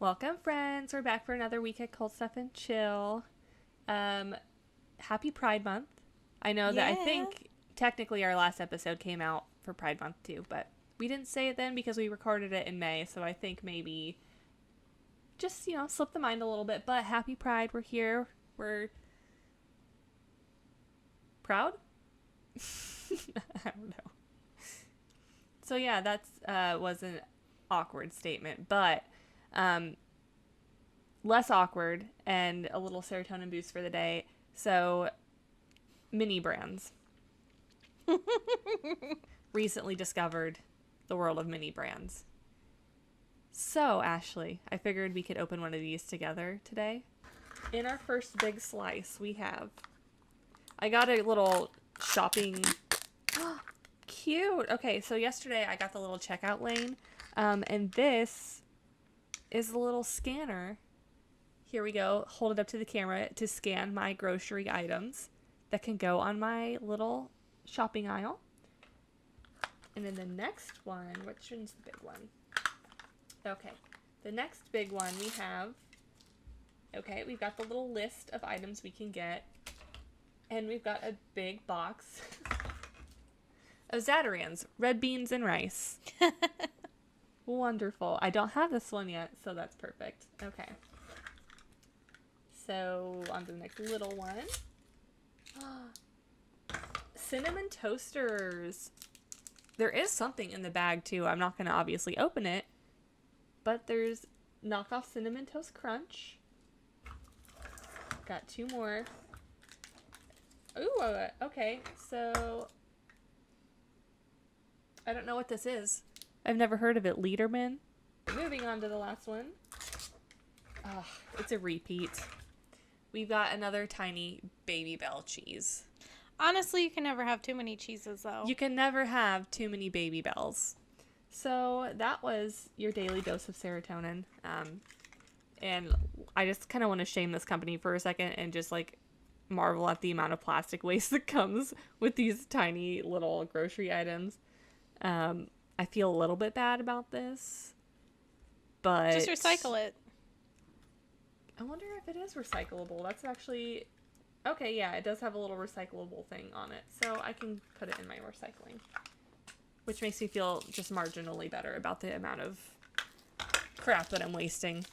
Welcome, friends. We're back for another week at Cold Stuff and Chill. Happy Pride Month. I know that I think technically our last episode came out for Pride Month too, but we didn't say it then because we recorded it in May, so I think maybe just, slip the mind a little bit. But happy Pride. We're here. We're proud? I don't know. So yeah, that's was an awkward statement, but less awkward and a little serotonin boost for the day. So, mini brands. Recently discovered the world of mini brands. So, Ashley, I figured we could open one of these together today. In our first big slice, I got a little shopping. Cute. Okay, so yesterday I got the little checkout lane, and this is a little scanner. Here we go. Hold it up to the camera to scan my grocery items that can go on my little shopping aisle. And then the next one, which one's the big one? Okay, the next big one we've got the little list of items we can get, and we've got a big box of Zatarain's, red beans and rice. Wonderful. I don't have this one yet, so that's perfect. Okay. So, on to the next little one. Cinnamon toasters. There is something in the bag, too. I'm not going to obviously open it. But there's knockoff Cinnamon Toast Crunch. Got two more. Ooh, okay. So, I don't know what this is. I've never heard of it. Liederman. Moving on to the last one. It's a repeat. We've got another tiny Baby Bell cheese. Honestly, you can never have too many cheeses, though. You can never have too many Baby Bells. So that was your daily dose of serotonin. And I just kind of want to shame this company for a second and just marvel at the amount of plastic waste that comes with these tiny little grocery items. I feel a little bit bad about this, but just recycle it. I wonder if it is recyclable. That's actually okay. Yeah, it does have a little recyclable thing on it, so I can put it in my recycling, which makes me feel just marginally better about the amount of crap that I'm wasting.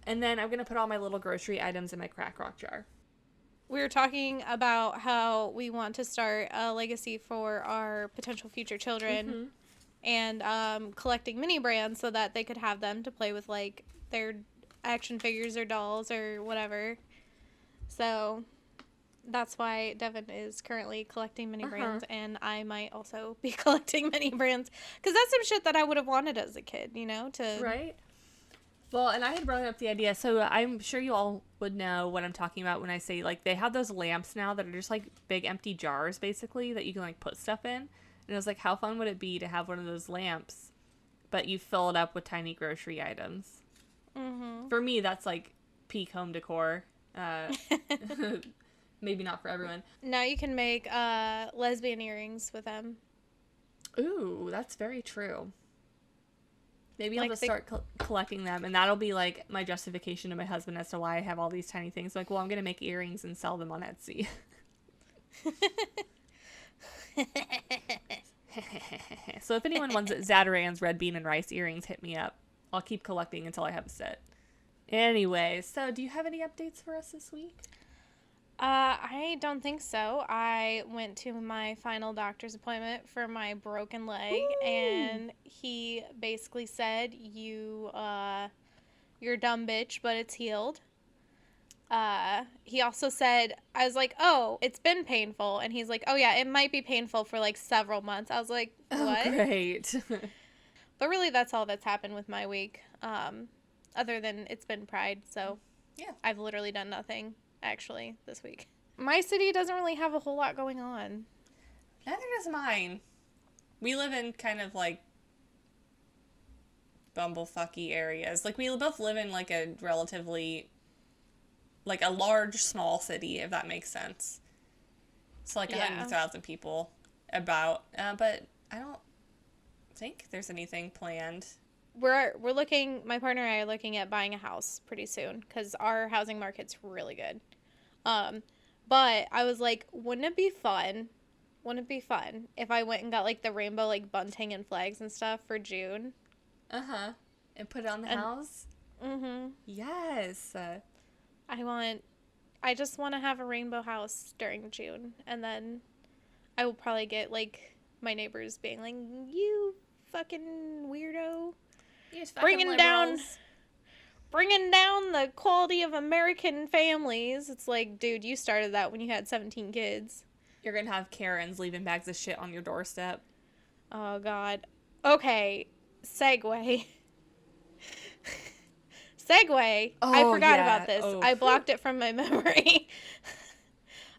And then I'm gonna put all my little grocery items in my crack rock jar. We were talking about how we want to start a legacy for our potential future children, and collecting mini brands so that they could have them to play with, their action figures or dolls or whatever. So that's why Devin is currently collecting mini brands, and I might also be collecting mini brands, because that's some shit that I would have wanted as a kid, Right? Well, and I had brought up the idea, so I'm sure you all would know what I'm talking about when I say, they have those lamps now that are just, big empty jars, basically, that you can, put stuff in. And I was like, how fun would it be to have one of those lamps, but you fill it up with tiny grocery items? Mm-hmm. For me, that's, peak home decor. Maybe not for everyone. Now you can make lesbian earrings with them. Ooh, that's very true. Maybe I'll just start collecting them, and that'll be, my justification to my husband as to why I have all these tiny things. I'm going to make earrings and sell them on Etsy. So if anyone wants Zatarain's red bean and rice earrings, hit me up. I'll keep collecting until I have a set. Anyway, so do you have any updates for us this week? I don't think so. I went to my final doctor's appointment for my broken leg. Ooh. And he basically said, you're a dumb bitch, but it's healed. He also said, I was like, oh, it's been painful. And he's like, oh yeah, it might be painful for several months. I was like, what? Oh, great. But really, that's all that's happened with my week. Other than it's been Pride. So yeah, I've literally done nothing, actually, this week. My city doesn't really have a whole lot going on. Neither does mine. We live in kind of bumblefucky areas. We both live in a relatively a large small city, if that makes sense. It's 100,000 people about, but I don't think there's anything planned we're looking, my partner and I are looking at buying a house pretty soon because our housing market's really good. But I was like, wouldn't it be fun? Wouldn't it be fun if I went and got like the rainbow like bunting and flags and stuff for June? Uh-huh. And put it on the house? Mm-hmm. Yes. I just want to have a rainbow house during June, and then I will probably get like my neighbors being like, "You fucking weirdo, You just fucking bringing down liberals. the quality of American families." It's like, dude, you started that when you had 17 kids. You're gonna have Karens leaving bags of shit on your doorstep. Oh God. Okay, segue. Segue. Oh, I forgot yeah. about this. Oh. I blocked it from my memory.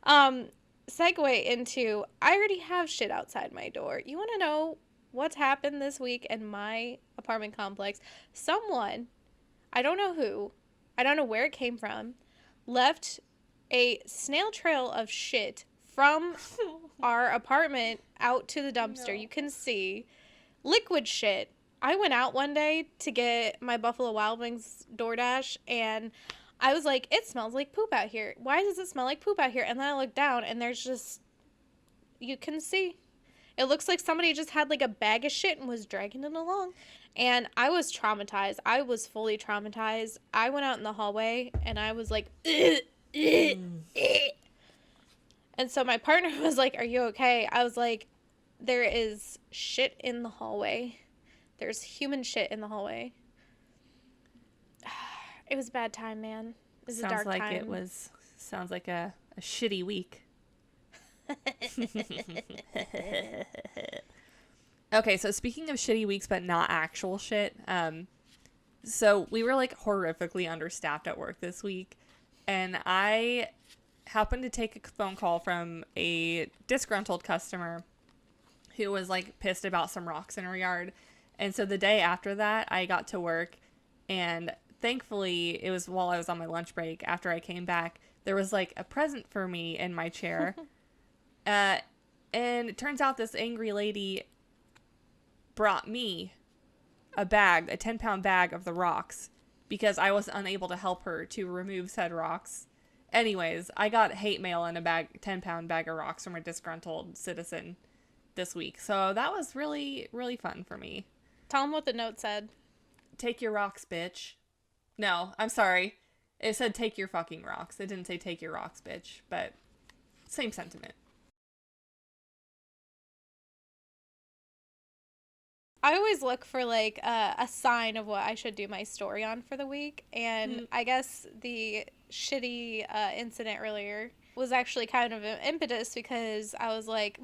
Segue into, I already have shit outside my door. You want to know what's happened this week in my apartment complex? Someone, I don't know who, I don't know where it came from, left a snail trail of shit from our apartment out to the dumpster. No. You can see liquid shit. I went out one day to get my Buffalo Wild Wings DoorDash, and I was like, it smells like poop out here. Why does it smell like poop out here? And then I looked down, and there's just, you can see. It looks like somebody just had like a bag of shit and was dragging it along. And I was traumatized. I was fully traumatized. I went out in the hallway, and I was like, ugh, ugh, ugh. And so my partner was like, are you okay? I was like, there is shit in the hallway. There's human shit in the hallway. It was a bad time, man. It was a dark time. Sounds like a shitty week. Okay, so speaking of shitty weeks, but not actual shit, so we were like horrifically understaffed at work this week, and I happened to take a phone call from a disgruntled customer who was like pissed about some rocks in her yard. And so the day after that, I got to work, and thankfully it was while I was on my lunch break. After I came back, there was like a present for me in my chair. And it turns out this angry lady brought me a 10-pound bag of the rocks because I was unable to help her to remove said rocks. Anyways, I got hate mail in a 10-pound bag of rocks from a disgruntled citizen this week. So that was really, really fun for me. Tell them what the note said. Take your rocks, bitch. No, I'm sorry. It said take your fucking rocks. It didn't say take your rocks, bitch. But same sentiment. I always look for like a sign of what I should do my story on for the week. And I guess the shitty incident earlier was actually kind of an impetus because I was like,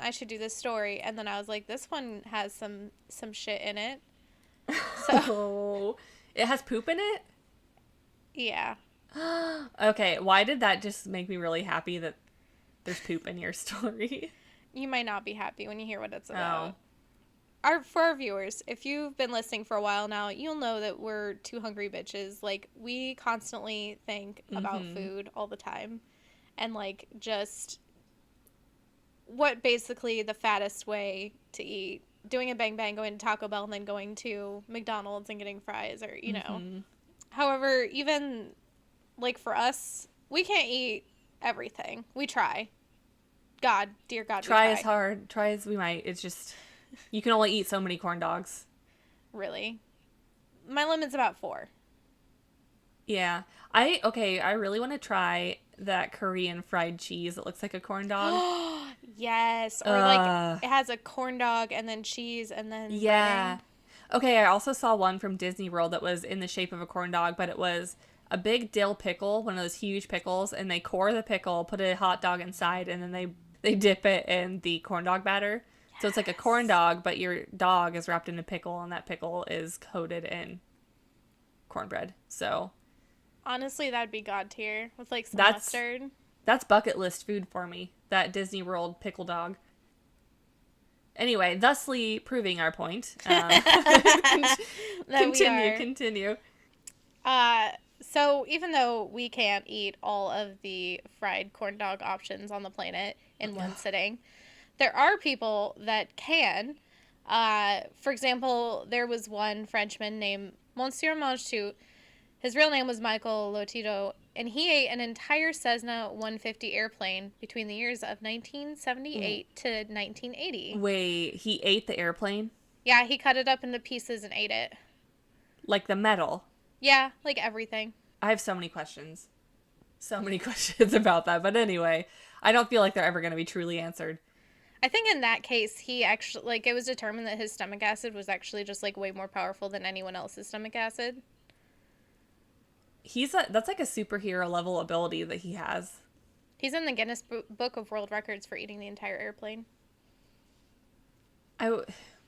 I should do this story. And then I was like, this one has some shit in it. So it has poop in it? Yeah. Okay, why did that just make me really happy that there's poop in your story? You might not be happy when you hear what it's about. Oh. For our viewers, if you've been listening for a while now, you'll know that we're two hungry bitches. Like, we constantly think about food all the time. And, like, just what basically the fattest way to eat. Doing a bang bang, going to Taco Bell, and then going to McDonald's and getting fries, or, you know. However, even, like, for us, we can't eat everything. We try. Dear God, try as hard, try as we might. It's just, you can only eat so many corn dogs. Really? My limit's about 4. Yeah. I really want to try that Korean fried cheese. It looks like a corn dog. Yes. Or like it has a corn dog and then cheese and then yeah. breading. Okay, I also saw one from Disney World that was in the shape of a corn dog, but it was a big dill pickle, one of those huge pickles, and they core the pickle, put a hot dog inside, and then they dip it in the corn dog batter. Yes. So it's like a corn dog, but your dog is wrapped in a pickle, and that pickle is coated in cornbread. So honestly, that'd be God tier with like some mustard. That's bucket list food for me. That Disney World pickle dog. Anyway, thusly proving our point. Continue. So even though we can't eat all of the fried corn dog options on the planet in one sitting, there are people that can. For example, there was one Frenchman named Monsieur Manchut. His real name was Michael Lotito, and he ate an entire Cessna 150 airplane between the years of 1978 to 1980. Wait, he ate the airplane? Yeah, he cut it up into pieces and ate it. Like the metal? Yeah, like everything. I have so many questions. So many questions about that. But anyway, I don't feel like they're ever going to be truly answered. I think in that case, he actually, like, it was determined that his stomach acid was actually just, like, way more powerful than anyone else's stomach acid. That's like a superhero level ability that he has. He's in the Guinness Book of World Records for eating the entire airplane.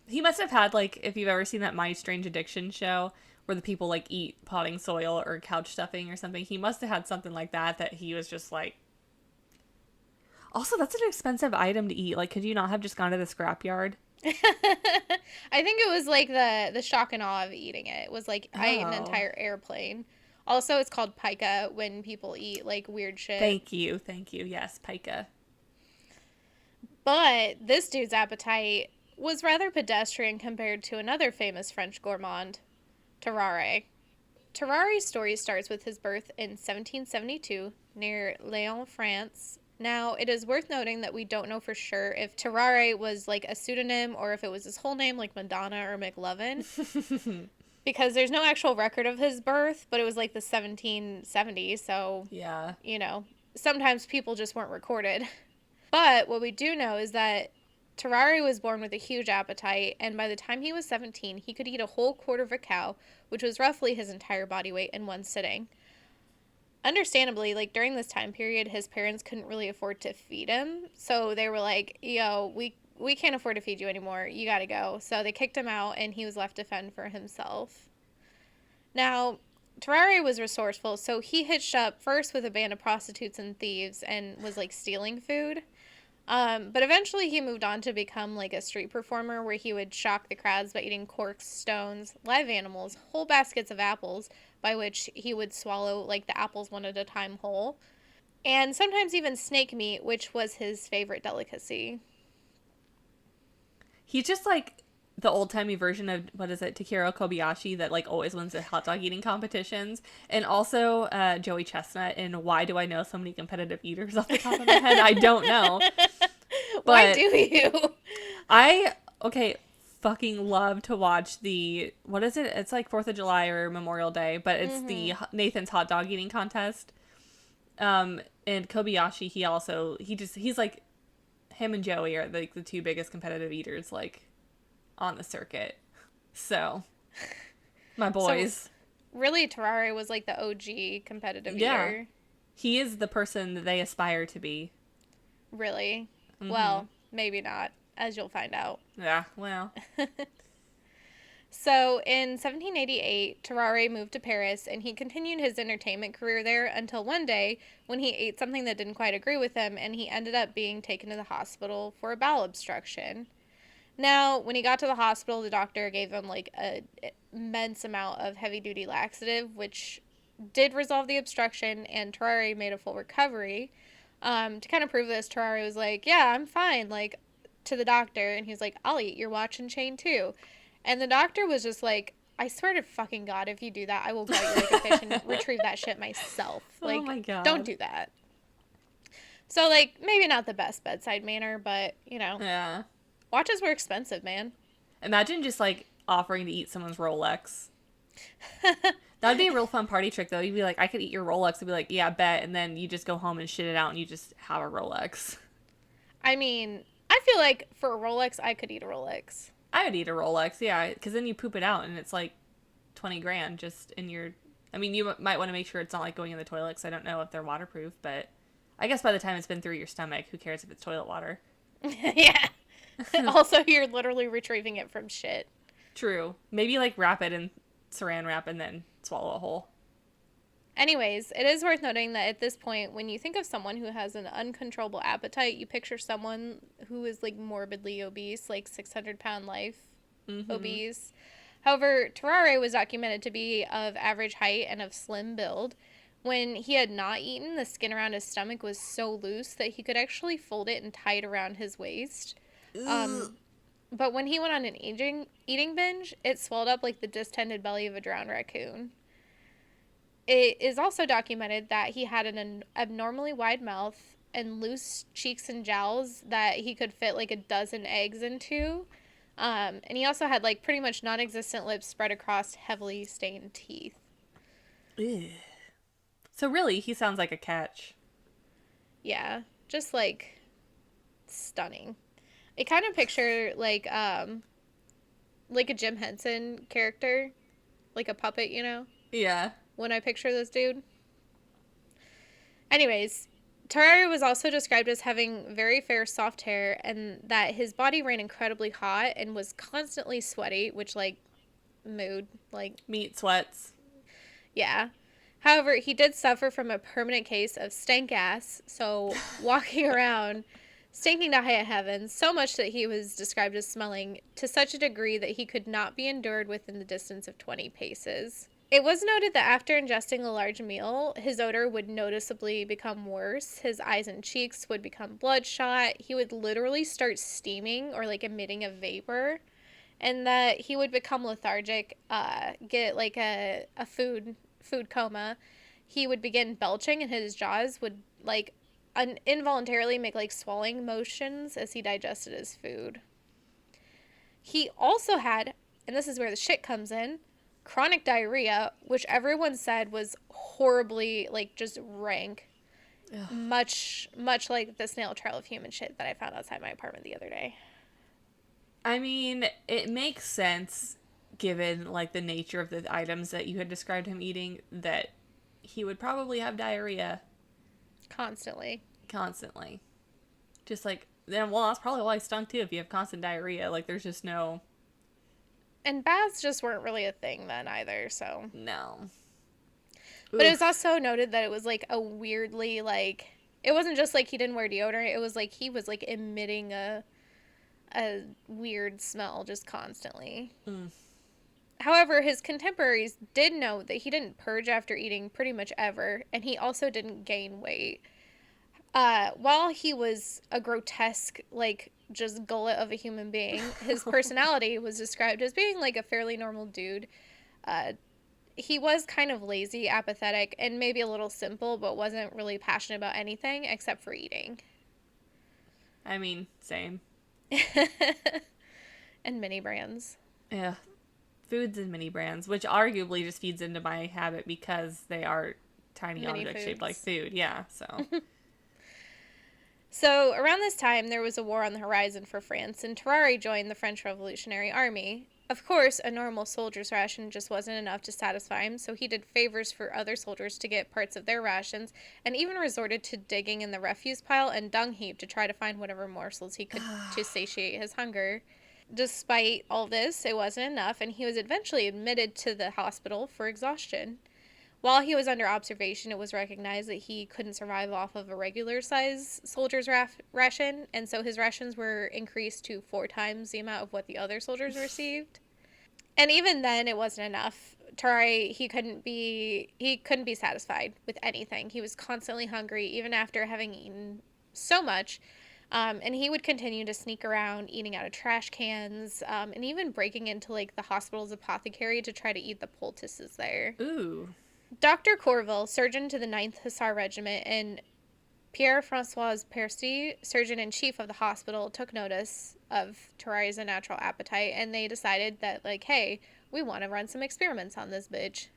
He must have had, like, if you've ever seen that My Strange Addiction show where the people, like, eat potting soil or couch stuffing or something, he must have had something like that he was just like... Also, that's an expensive item to eat. Like, could you not have just gone to the scrapyard? I think it was, like, the shock and awe of eating it. It was, like, I ate an entire airplane. Also, it's called pica when people eat, like, weird shit. Thank you. Yes, pica. But this dude's appetite was rather pedestrian compared to another famous French gourmand, Tarrare. Tarrare's story starts with his birth in 1772 near Lyon, France. Now, it is worth noting that we don't know for sure if Tarrare was, like, a pseudonym or if it was his whole name, like Madonna or McLovin. Because there's no actual record of his birth, but it was, like, the 1770s, so, yeah, you know, sometimes people just weren't recorded. But what we do know is that Tarrare was born with a huge appetite, and by the time he was 17, he could eat a whole quarter of a cow, which was roughly his entire body weight in one sitting. Understandably, like, during this time period, his parents couldn't really afford to feed him, so they were like, yo, we can't afford to feed you anymore, you gotta go. So they kicked him out, and he was left to fend for himself. Now, Tarrare was resourceful, so he hitched up first with a band of prostitutes and thieves and was, like, stealing food. But eventually he moved on to become, like, a street performer where he would shock the crowds by eating corks, stones, live animals, whole baskets of apples, by which he would swallow, like, the apples one at a time whole, and sometimes even snake meat, which was his favorite delicacy. He's just, like, the old-timey version of, what is it, Takeru Kobayashi that, like, always wins the hot dog eating competitions. And also Joey Chestnut in Why Do I Know So Many Competitive Eaters off the top of my head? I don't know. But why do you? I fucking love to watch the, what is it? It's like 4th of July or Memorial Day, but it's the Nathan's hot dog eating contest. And Kobayashi, he's like, him and Joey are, like, the two biggest competitive eaters, like, on the circuit. So, my boys. So, really, Tarrare was, like, the OG competitive eater. He is the person that they aspire to be. Really? Mm-hmm. Well, maybe not, as you'll find out. Yeah, well. So, in 1788, Tarrare moved to Paris, and he continued his entertainment career there until one day when he ate something that didn't quite agree with him, and he ended up being taken to the hospital for a bowel obstruction. Now, when he got to the hospital, the doctor gave him, like, an immense amount of heavy-duty laxative, which did resolve the obstruction, and Tarrare made a full recovery. To kind of prove this, Tarrare was like, yeah, I'm fine, like, to the doctor, and he's like, I'll eat your watch and chain, too. And the doctor was just like, I swear to fucking God, if you do that, I will gut you like a fish and retrieve that shit myself. Like, oh my God. Don't do that. So, like, maybe not the best bedside manner, but, you know. Yeah. Watches were expensive, man. Imagine just, like, offering to eat someone's Rolex. That'd be a real fun party trick, though. You'd be like, I could eat your Rolex. I'd be like, yeah, bet. And then you just go home and shit it out and you just have a Rolex. I mean, I feel like for a Rolex, I could eat a Rolex. I would eat a Rolex, yeah. Because then you poop it out and it's like $20,000 just in your... I mean, you might want to make sure it's not, like, going in the toilet because I don't know if they're waterproof. But I guess by the time it's been through your stomach, who cares if it's toilet water? Yeah. Also, you're literally retrieving it from shit. True. Maybe, like, wrap it in saran wrap and then swallow a whole. Anyways, it is worth noting that at this point, when you think of someone who has an uncontrollable appetite, you picture someone who is, like, morbidly obese, like 600-pound life obese. However, Tarrare was documented to be of average height and of slim build. When he had not eaten, the skin around his stomach was so loose that he could actually fold it and tie it around his waist. But when he went on an eating binge, it swelled up like the distended belly of a drowned raccoon. It is also documented that he had an abnormally wide mouth and loose cheeks and jowls that he could fit like a dozen eggs into. And he also had like pretty much non-existent lips spread across heavily stained teeth. Ew. So really, he sounds like a catch. Yeah, just like stunning. I kind of picture like a Jim Henson character, like a puppet, you know? Yeah. When I picture this dude. Anyways, Tarrare was also described as having very fair, soft hair, and that his body ran incredibly hot and was constantly sweaty, which, like, mood, like... Meat sweats. Yeah. However, he did suffer from a permanent case of stank ass, so walking around stinking to high heavens, so much that he was described as smelling to such a degree that he could not be endured within the distance of 20 paces. It was noted that after ingesting a large meal, his odor would noticeably become worse. His eyes and cheeks would become bloodshot. He would literally start steaming or like emitting a vapor, and that he would become lethargic, get like a food coma. He would begin belching, and his jaws would like involuntarily make like swallowing motions as he digested his food. He also had, and this is where the shit comes in, chronic diarrhea, which everyone said was horribly, like, just rank. Ugh. Much like the snail trail of human shit that I found outside my apartment the other day. I mean, it makes sense, given, like, the nature of the items that you had described him eating, that he would probably have diarrhea. Constantly. Just, like, then, well, that's probably why he stunk, too, if you have constant diarrhea. Like, there's just no... And baths just weren't really a thing then either, so. No. But it was also noted that it was, like, a weirdly, like... It wasn't just, like, he didn't wear deodorant. It was, like, he was, like, emitting a weird smell just constantly. Mm. However, his contemporaries did note that he didn't purge after eating pretty much ever, and he also didn't gain weight. While he was a grotesque, like, just gullet of a human being, his personality was described as being, like, a fairly normal dude. He was kind of lazy, apathetic, and maybe a little simple, but wasn't really passionate about anything except for eating. I mean, same. And mini brands. Yeah. Foods and mini brands, which arguably just feeds into my habit because they are tiny mini objects foods. Shaped like food. Yeah, so... So, around this time, there was a war on the horizon for France, and Tarrare joined the French Revolutionary Army. Of course, a normal soldier's ration just wasn't enough to satisfy him, so he did favors for other soldiers to get parts of their rations, and even resorted to digging in the refuse pile and dung heap to try to find whatever morsels he could to satiate his hunger. Despite all this, it wasn't enough, and he was eventually admitted to the hospital for exhaustion. While he was under observation, it was recognized that he couldn't survive off of a regular-size soldier's ration, and so his rations were increased to 4 times the amount of what the other soldiers received. And even then, it wasn't enough. Tarrare, he couldn't be satisfied with anything. He was constantly hungry, even after having eaten so much, and he would continue to sneak around, eating out of trash cans, and even breaking into, like, the hospital's apothecary to try to eat the poultices there. Ooh. Dr. Corville, surgeon to the 9th Hussar Regiment, and Pierre-François Percy, surgeon-in-chief of the hospital, took notice of Tarrare's unnatural appetite, and they decided that, like, hey, we want to run some experiments on this bitch.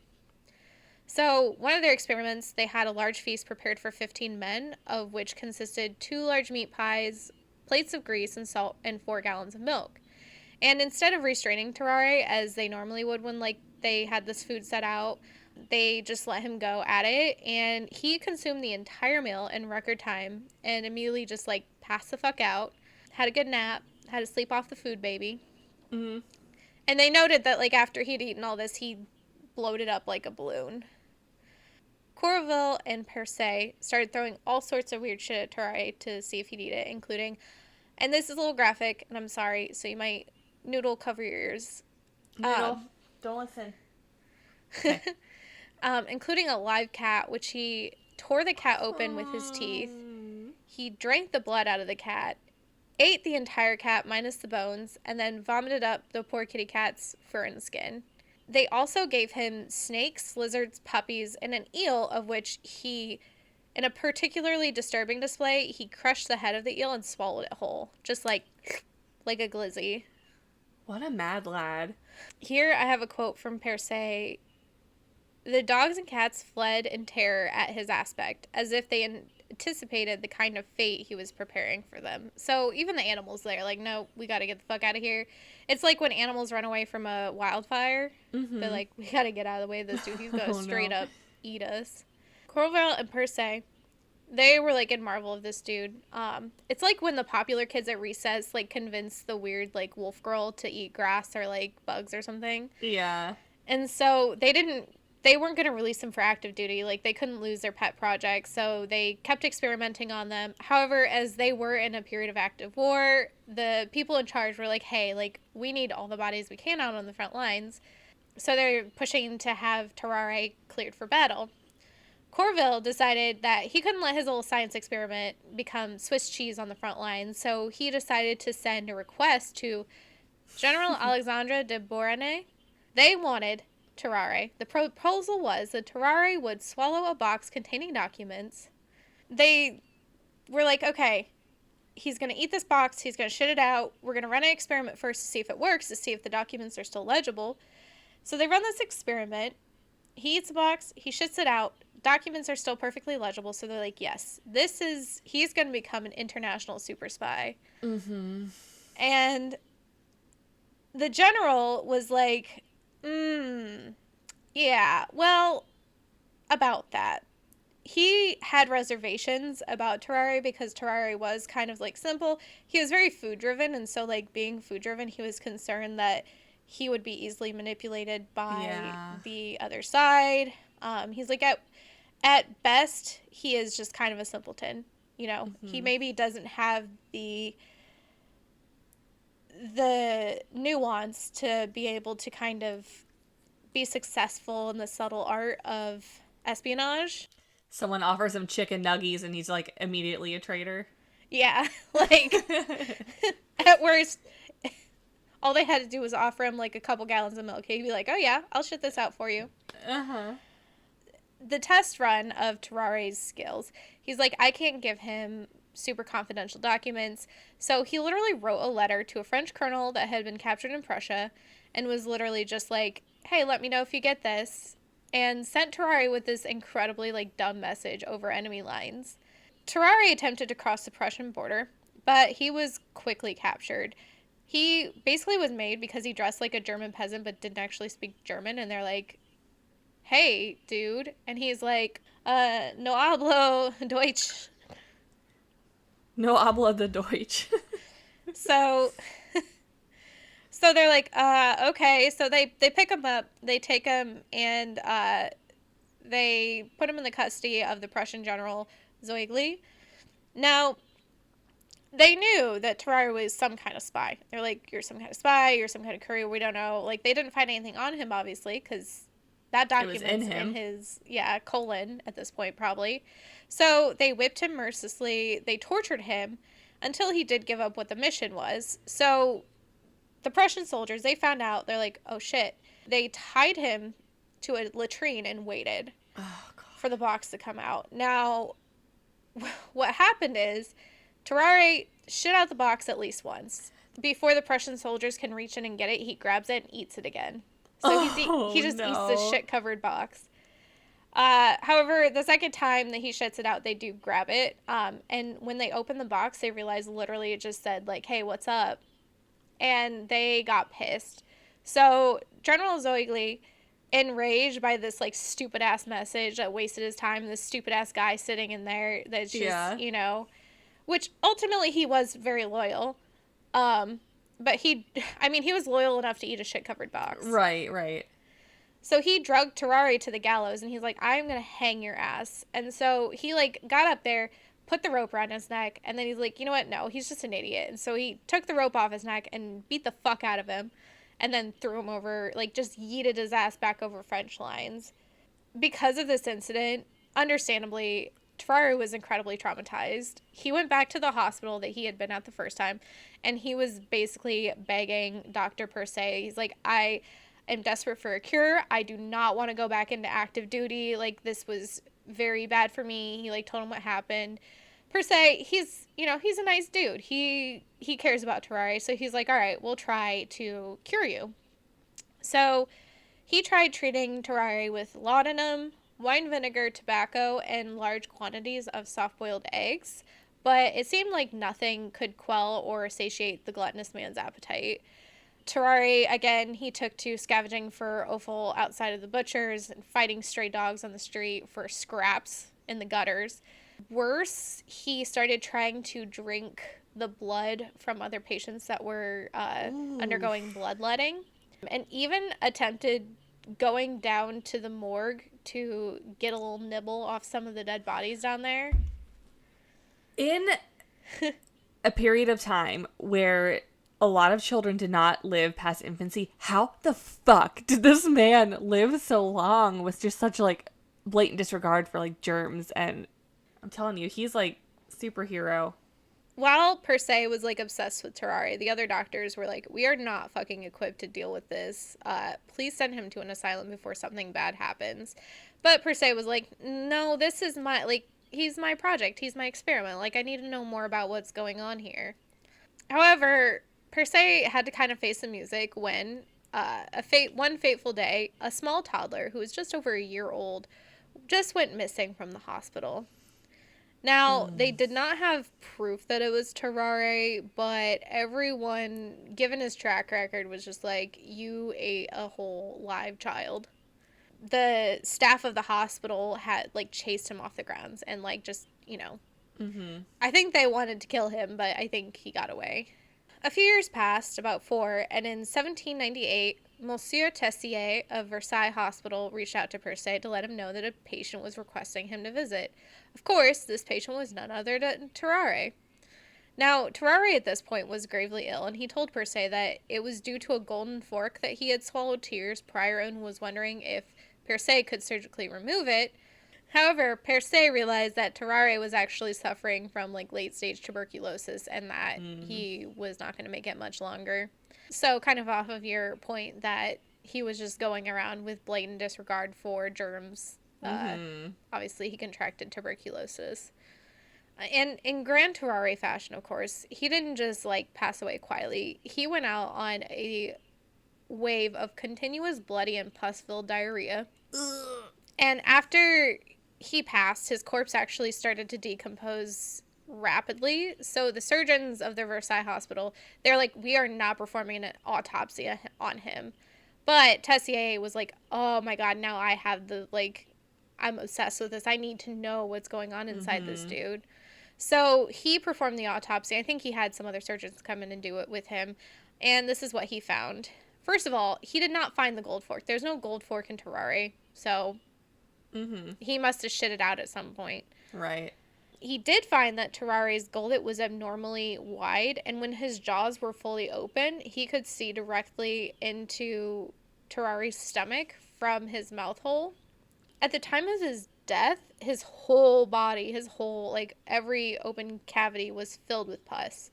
So, one of their experiments, they had a large feast prepared for 15 men, of which consisted 2 large meat pies, plates of grease and salt, and 4 gallons of milk. And instead of restraining Tarrare, as they normally would when, like, they had this food set out, they just let him go at it, and he consumed the entire meal in record time and immediately just, like, passed the fuck out, had a good nap, had to sleep off the food baby. Mm-hmm. And they noted that, like, after he'd eaten all this, he bloated up like a balloon. Corville and Percy started throwing all sorts of weird shit at Tarrare to see if he'd eat it, including, and this is a little graphic, and I'm sorry, so you might, Noodle, cover your ears. Noodle, don't listen. Okay. Including a live cat, which he tore the cat open with his teeth. He drank the blood out of the cat, ate the entire cat minus the bones, and then vomited up the poor kitty cat's fur and skin. They also gave him snakes, lizards, puppies, and an eel, of which he, in a particularly disturbing display, he crushed the head of the eel and swallowed it whole. Just like a glizzy. What a mad lad. Here I have a quote from Per Se. The dogs and cats fled in terror at his aspect, as if they anticipated the kind of fate he was preparing for them. So even the animals there, like, no, we gotta get the fuck out of here. It's like when animals run away from a wildfire. Mm-hmm. They're like, we gotta get out of the way of this dude. He's gonna straight up eat us. Corville and Per Se, they were like in marvel of this dude. It's like when the popular kids at recess like convince the weird like wolf girl to eat grass or like bugs or something. Yeah. And so they weren't going to release them for active duty. Like, they couldn't lose their pet project, so they kept experimenting on them. However, as they were in a period of active war, the people in charge were like, hey, like, we need all the bodies we can out on the front lines. So they're pushing to have Tarrare cleared for battle. Corville decided that he couldn't let his little science experiment become Swiss cheese on the front lines, so he decided to send a request to General Alexandre de Beauharnais. They wanted Tarrare. The proposal was that Tarrare would swallow a box containing documents. They were like, okay, he's going to eat this box, he's going to shit it out, we're going to run an experiment first to see if it works, to see if the documents are still legible. So they run this experiment, he eats the box, he shits it out, documents are still perfectly legible, so they're like, yes, he's going to become an international super spy. Mm-hmm. And the general was like, yeah, well, about that. He had reservations about Tarrare because Tarrare was kind of, like, simple. He was very food-driven, and so, like, being food-driven, he was concerned that he would be easily manipulated by the other side. He's like, at best, he is just kind of a simpleton, you know? Mm-hmm. He maybe doesn't have the nuance to be able to kind of be successful in the subtle art of espionage. Someone offers him chicken nuggies and he's like immediately a traitor. Yeah, like at worst, all they had to do was offer him like a couple gallons of milk. He'd be like, oh yeah, I'll shit this out for you. Uh-huh. The test run of Tarrare's skills, he's like, I can't give him super confidential documents. So he literally wrote a letter to a French colonel that had been captured in Prussia and was literally just like, hey, let me know if you get this, and sent Tarrare with this incredibly like dumb message over enemy lines. Tarrare attempted to cross the Prussian border, but he was quickly captured. He basically was made because he dressed like a German peasant but didn't actually speak German, and they're like, hey, dude. And he's like, no hablo Deutsch. No habla de Deutsch. So they're like, okay. So they pick him up, they take him, and they put him in the custody of the Prussian general Zoigli. Now, they knew that Tarrare was some kind of spy. They're like, you're some kind of spy, you're some kind of courier, we don't know. Like, they didn't find anything on him, obviously, because that document's in his, colon at this point, probably. So they whipped him mercilessly, they tortured him, until he did give up what the mission was. So the Prussian soldiers, they found out, they're like, oh shit. They tied him to a latrine and waited for the box to come out. Now, what happened is, Tarrare shit out the box at least once. Before the Prussian soldiers can reach in and get it, he grabs it and eats it again. So he just eats this shit-covered box. However, the second time that he shits it out, they do grab it. And when they open the box, they realize literally it just said, like, hey, what's up? And they got pissed. So General Zoigli, enraged by this, like, stupid-ass message that wasted his time, this stupid-ass guy sitting in there that's just, you know, which ultimately he was very loyal. But he was loyal enough to eat a shit-covered box. Right. So he drugged Tarrare to the gallows, and he's like, I'm going to hang your ass. And so he, like, got up there, put the rope around his neck, and then he's like, you know what? No, he's just an idiot. And so he took the rope off his neck and beat the fuck out of him, and then threw him over, like, just yeeted his ass back over French lines. Because of this incident, understandably, Tarrare was incredibly traumatized. He went back to the hospital that he had been at the first time, and he was basically begging Dr. Persay. He's like, I am desperate for a cure. I do not want to go back into active duty. Like, this was very bad for me. He, like, told him what happened. Persay, he's a nice dude. He cares about Tarrare, so he's like, all right, we'll try to cure you. So he tried treating Tarrare with laudanum, wine vinegar, tobacco, and large quantities of soft-boiled eggs, but it seemed like nothing could quell or satiate the gluttonous man's appetite. Tarrare, again, he took to scavenging for offal outside of the butchers and fighting stray dogs on the street for scraps in the gutters. Worse, he started trying to drink the blood from other patients that were undergoing bloodletting, and even attempted going down to the morgue to get a little nibble off some of the dead bodies down there. In a period of time where a lot of children did not live past infancy, how the fuck did this man live so long with just such, like, blatant disregard for, like, germs? And I'm telling you, he's, like, superhero. While Persay was, like, obsessed with Tarrare, the other doctors were like, we are not fucking equipped to deal with this. Please send him to an asylum before something bad happens. But Persay was like, no, this is my, like, he's my project. He's my experiment. Like, I need to know more about what's going on here. However, Persay had to kind of face the music when, one fateful day, a small toddler who was just over a year old just went missing from the hospital. Now, they did not have proof that it was Tarrare, but everyone, given his track record, was just like, you ate a whole live child. The staff of the hospital had, like, chased him off the grounds and, like, just, I think they wanted to kill him, but I think he got away. A few years passed, about 4, and in 1798, Monsieur Tessier of Versailles Hospital reached out to Persay to let him know that a patient was requesting him to visit. Of course, this patient was none other than Tarrare. Now, Tarrare at this point was gravely ill, and he told Persay that it was due to a golden fork that he had swallowed 2 years prior and was wondering if Persay could surgically remove it. However, Persay realized that Tarrare was actually suffering from, like, late-stage tuberculosis and that he was not going to make it much longer. So, kind of off of your point that he was just going around with blatant disregard for germs, obviously he contracted tuberculosis. And in grand Tarrare fashion, of course, he didn't just, like, pass away quietly. He went out on a wave of continuous bloody and pus-filled diarrhea. Ugh. And after he passed, his corpse actually started to decompose rapidly. So the surgeons of the Versailles Hospital, they're like, we are not performing an autopsy on him. But Tessier was like, oh my god, now I have the, like, I'm obsessed with this. I need to know what's going on inside this dude. So he performed the autopsy. I think he had some other surgeons come in and do it with him. And this is what he found. First of all, he did not find the gold fork. There's no gold fork in Tarrare. So he must have shit it out at some point. Right. He did find that Tarrare's gullet was abnormally wide, and when his jaws were fully open, he could see directly into Tarrare's stomach from his mouth hole. At the time of his death, his whole body, like, every open cavity was filled with pus.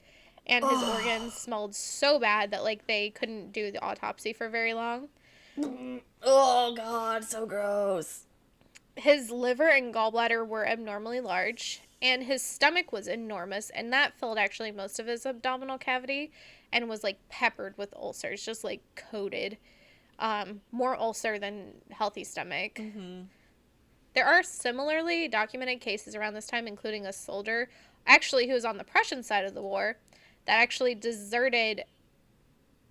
And his organs smelled so bad that, like, they couldn't do the autopsy for very long. Oh, God, so gross. His liver and gallbladder were abnormally large, and his stomach was enormous, and that filled actually most of his abdominal cavity and was, like, peppered with ulcers, just, like, coated. More ulcer than healthy stomach. There are similarly documented cases around this time, including a soldier, actually, who was on the Prussian side of the war, that actually deserted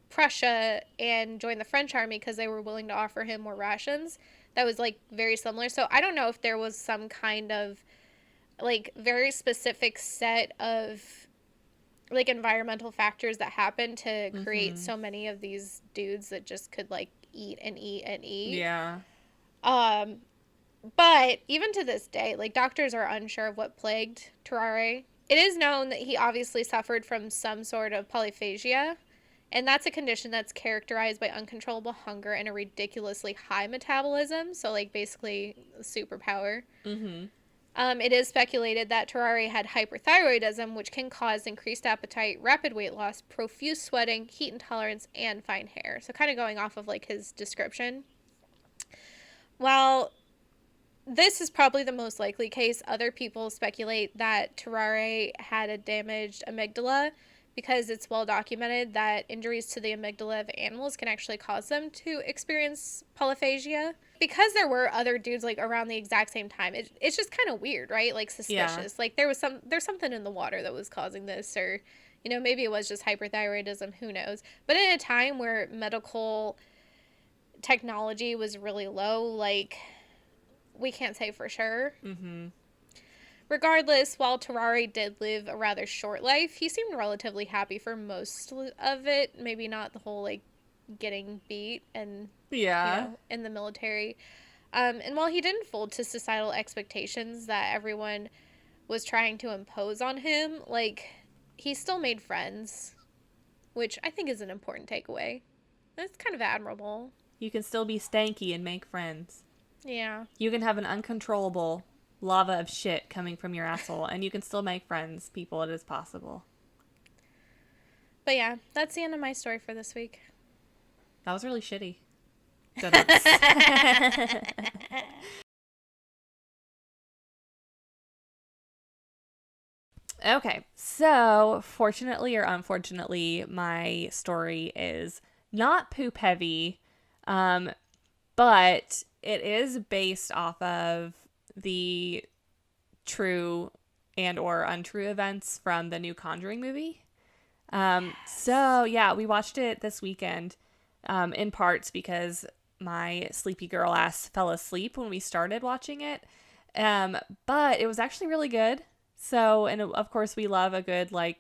Prussia and joined the French army because they were willing to offer him more rations. That was, like, very similar. So I don't know if there was some kind of, like, very specific set of, like, environmental factors that happened to create so many of these dudes that just could, like, eat and eat and eat. Yeah. But even to this day, like, doctors are unsure of what plagued Tarrare. It is known that he obviously suffered from some sort of polyphagia, and that's a condition that's characterized by uncontrollable hunger and a ridiculously high metabolism. So, like, basically, a superpower. It is speculated that Tarrare had hyperthyroidism, which can cause increased appetite, rapid weight loss, profuse sweating, heat intolerance, and fine hair. So kind of going off of like his description. While this is probably the most likely case, other people speculate that Tarrare had a damaged amygdala because it's well documented that injuries to the amygdala of animals can actually cause them to experience polyphagia. Because there were other dudes like around the exact same time, it's just kind of weird, right? Like suspicious. Like there's something in the water that was causing this, or maybe it was just hyperthyroidism, who knows. But in a time where medical technology was really low, like, we can't say for sure. Mm-hmm. Regardless, while Tarrare did live a rather short life, he seemed relatively happy for most of it. Maybe not the whole, like, getting beat and, in the military. And while he didn't fold to societal expectations that everyone was trying to impose on him, like, he still made friends, which I think is an important takeaway. That's kind of admirable. You can still be stanky and make friends. Yeah. You can have an uncontrollable lava of shit coming from your asshole, and you can still make friends, people. It is possible. But yeah, that's the end of my story for this week. That was really shitty. Okay, so fortunately or unfortunately, my story is not poop heavy, but it is based off of the true and or untrue events from the new Conjuring movie. So yeah, we watched it this weekend, in parts because my sleepy girl ass fell asleep when we started watching it. But it was actually really good. So, and of course we love a good like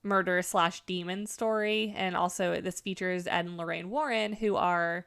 murder / demon story. And also this features Ed and Lorraine Warren, who are,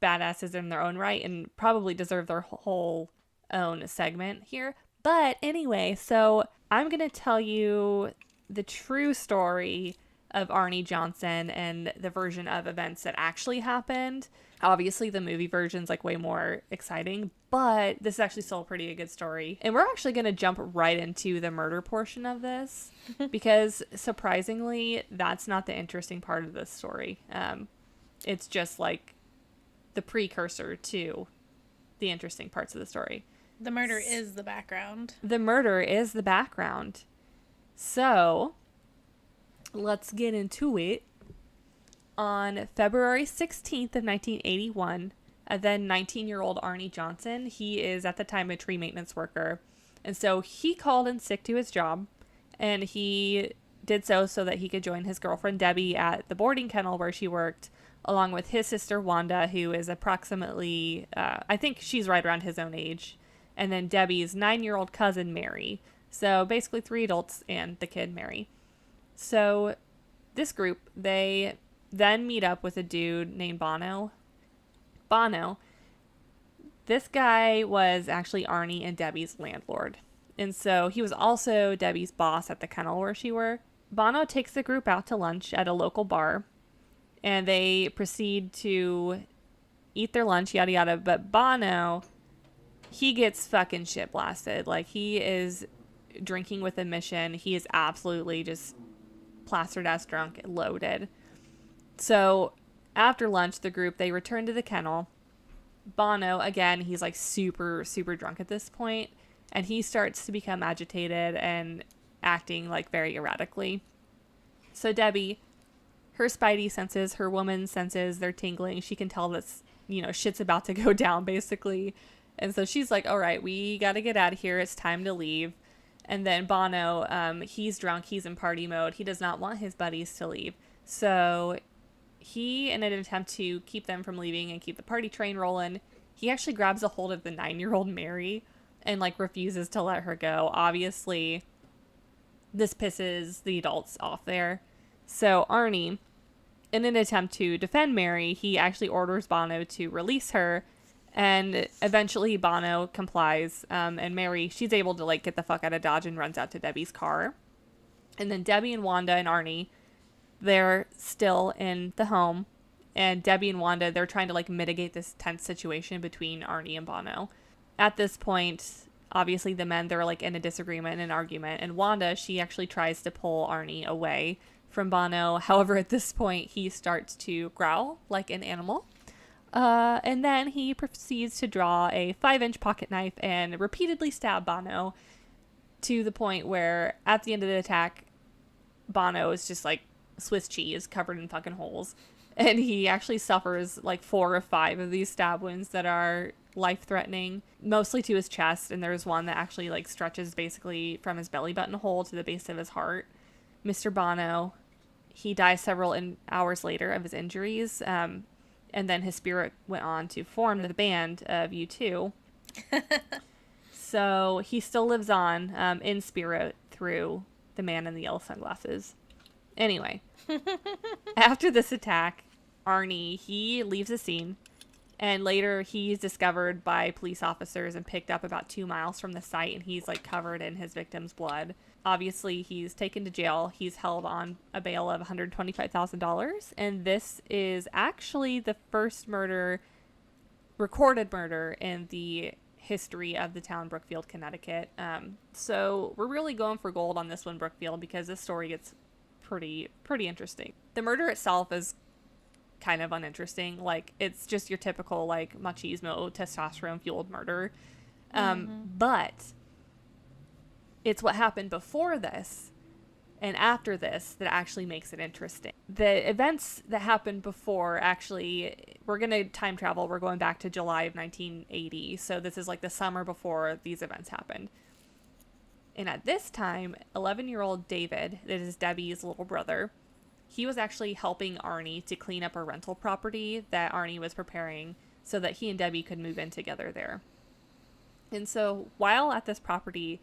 badasses in their own right and probably deserve their whole own segment here. But anyway, so I'm going to tell you the true story of Arne Johnson and the version of events that actually happened. Obviously, the movie version's like way more exciting, but this is actually still a pretty good story. And we're actually going to jump right into the murder portion of this because surprisingly, that's not the interesting part of this story. It's just like the precursor to the interesting parts of the story. The murder is the background. The murder is the background. So, let's get into it. On February 16th of 1981, a then 19-year-old Arne Johnson, he is at the time a tree maintenance worker. And so he called in sick to his job, and he did so that he could join his girlfriend Debbie at the boarding kennel where she worked, along with his sister Wanda, who is approximately, I think she's right around his own age, and then Debbie's 9-year-old cousin Mary. So basically 3 adults and the kid Mary. So this group, they then meet up with a dude named Bono. This guy was actually Arne and Debbie's landlord. And so he was also Debbie's boss at the kennel where she worked. Bono takes the group out to lunch at a local bar. And they proceed to eat their lunch, yada yada. But Bono, he gets fucking shit blasted. Like, he is drinking with a mission. He is absolutely just plastered ass drunk, loaded. So after lunch, the group, they return to the kennel. Bono, again, he's like super, super drunk at this point, and he starts to become agitated and acting like very erratically. So Debbie, her spidey senses, her woman senses, they're tingling. She can tell this, shit's about to go down, basically. And so she's like, all right, we got to get out of here. It's time to leave. And then Bono, he's drunk. He's in party mode. He does not want his buddies to leave. So he, in an attempt to keep them from leaving and keep the party train rolling, he actually grabs a hold of the 9-year-old Mary and like refuses to let her go. Obviously, this pisses the adults off there. So Arne, in an attempt to defend Mary, he actually orders Bono to release her. And eventually Bono complies, and Mary, she's able to like get the fuck out of Dodge and runs out to Debbie's car. And then Debbie and Wanda and Arne, they're still in the home. And Debbie and Wanda, they're trying to like mitigate this tense situation between Arne and Bono. At this point, obviously the men, they're like in a disagreement and an argument, and Wanda, she actually tries to pull Arnie away from Bono. However, at this point, he starts to growl like an animal. And then he proceeds to draw a 5-inch pocket knife and repeatedly stab Bono, to the point where at the end of the attack, Bono is just like Swiss cheese covered in fucking holes. And he actually suffers like 4 or 5 of these stab wounds that are life-threatening, mostly to his chest. And there's one that actually like stretches basically from his belly button hole to the base of his heart. Mr. Bono, he dies several hours later of his injuries. And then his spirit went on to form the band of U2. So he still lives on in spirit through the man in the yellow sunglasses. Anyway, after this attack, Arnie, he leaves the scene, and later he's discovered by police officers and picked up about 2 miles from the site, and he's like covered in his victim's blood. Obviously, he's taken to jail. He's held on a bail of $125,000, and this is actually the first recorded murder in the history of the town Brookfield, Connecticut. So we're really going for gold on this one, Brookfield, because this story gets pretty interesting. The murder itself is kind of uninteresting. Like, it's just your typical like machismo, testosterone fueled murder. But it's what happened before this and after this that actually makes it interesting. The events that happened before, actually, we're going to time travel. We're going back to July of 1980. So this is like the summer before these events happened. And at this time, 11-year-old David, that is Debbie's little brother, he was actually helping Arnie to clean up a rental property that Arnie was preparing so that he and Debbie could move in together there. And so while at this property,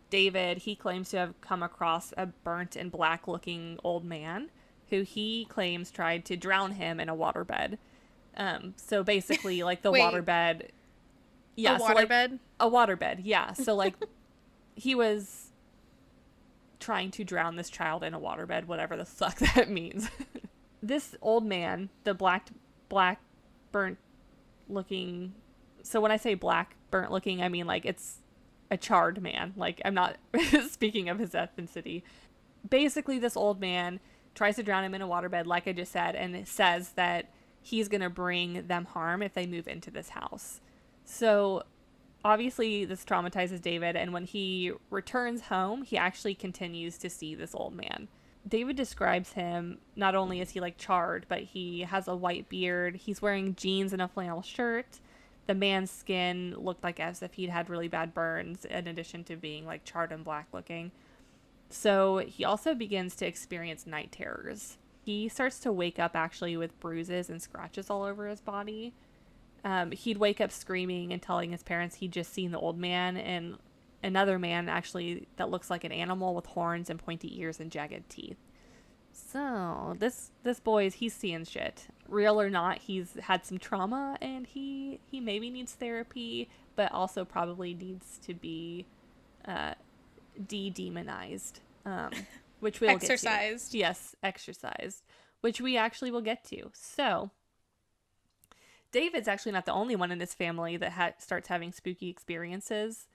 David, he claims to have come across a burnt and black-looking old man who he claims tried to drown him in a waterbed. So basically, like the Wait, waterbed... Yeah, a waterbed? A waterbed, yeah. So, like, he was trying to drown this child in a waterbed, whatever the fuck that means. This old man, the black, burnt-looking... So when I say black, burnt-looking, I mean, like, it's a charred man. Like, I'm not speaking of his ethnicity. Basically, this old man tries to drown him in a waterbed, like I just said, and it says that he's going to bring them harm if they move into this house. So, obviously, this traumatizes David, and when he returns home, he actually continues to see this old man. David describes him, not only is he, like, charred, but he has a white beard, he's wearing jeans and a flannel shirt. The man's skin looked like as if he'd had really bad burns, in addition to being, like, charred and black looking. So he also begins to experience night terrors. He starts to wake up, actually, with bruises and scratches all over his body. He'd wake up screaming and telling his parents he'd just seen the old man and another man, actually, that looks like an animal with horns and pointy ears and jagged teeth. So, this boy's, he's seeing shit. Real or not, he's had some trauma, and he maybe needs therapy, but also probably needs to be de-demonized, which we'll Exercised. get to. Yes, exercised, which we actually will get to. So, David's actually not the only one in his family that starts having spooky experiences.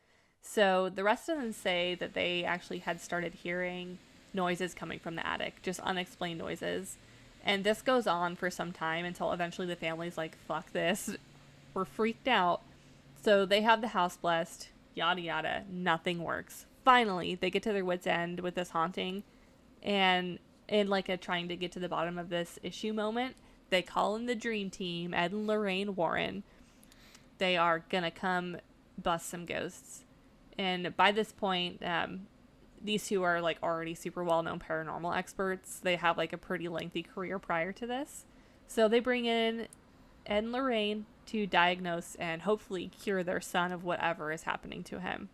So, the rest of them say that they actually had started hearing noises coming from the attic, just unexplained noises. And this goes on for some time until eventually the family's like, fuck this, we're freaked out. So they have the house blessed, yada yada, nothing works. Finally, they get to their wits' end with this haunting, and in like a trying to get to the bottom of this issue moment, they call in the dream team, Ed and Lorraine Warren. They are gonna come bust some ghosts. And by this point, these two are like already super well-known paranormal experts. They have like a pretty lengthy career prior to this. So they bring in Ed and Lorraine to diagnose and hopefully cure their son of whatever is happening to him.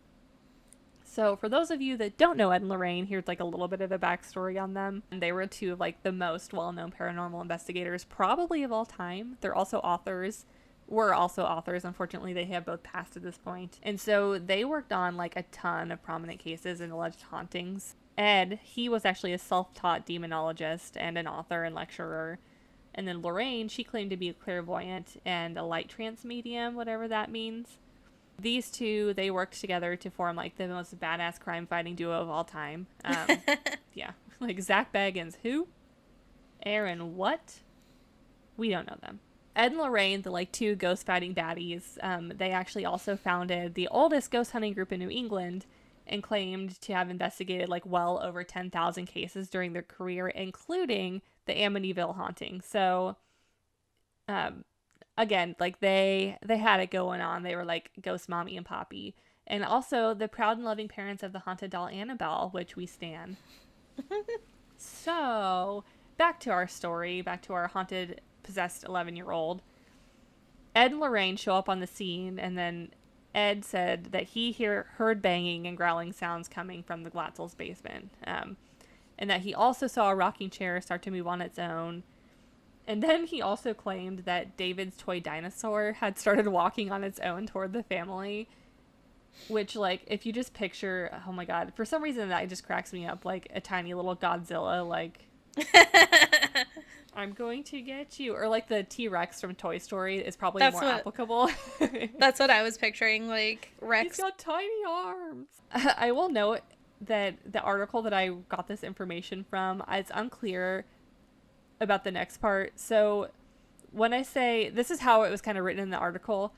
So for those of you that don't know Ed and Lorraine, here's like a little bit of a backstory on them. They were two of like the most well-known paranormal investigators probably of all time. They're also authors. Were also authors. Unfortunately, they have both passed at this point. And so they worked on like a ton of prominent cases and alleged hauntings. Ed, he was actually a self-taught demonologist and an author and lecturer. And then Lorraine, she claimed to be a clairvoyant and a light trance medium, whatever that means. These two, they worked together to form like the most badass crime fighting duo of all time. Yeah, like Zach Baggins, who? Aaron, what? We don't know them. Ed and Lorraine, the like two ghost fighting baddies, they actually also founded the oldest ghost hunting group in New England and claimed to have investigated like well over 10,000 cases during their career, including the Amityville haunting. So, again, like they had it going on. They were like ghost mommy and poppy, and also the proud and loving parents of the haunted doll Annabelle, which we stan. So back to our story, back to our haunted, possessed 11-year-old. Ed and Lorraine show up on the scene, and then Ed said that he heard banging and growling sounds coming from the Glatzels' basement, and that he also saw a rocking chair start to move on its own. And then he also claimed that David's toy dinosaur had started walking on its own toward the family, which, like, if you just picture, oh my god, for some reason that just cracks me up, like a tiny little Godzilla, like, I'm going to get you. Or like the T-Rex from Toy Story is probably more applicable. That's what I was picturing, like Rex. He's got tiny arms. I will note that the article that I got this information from, it's unclear about the next part. So when I say, this is how it was kind of written in the article,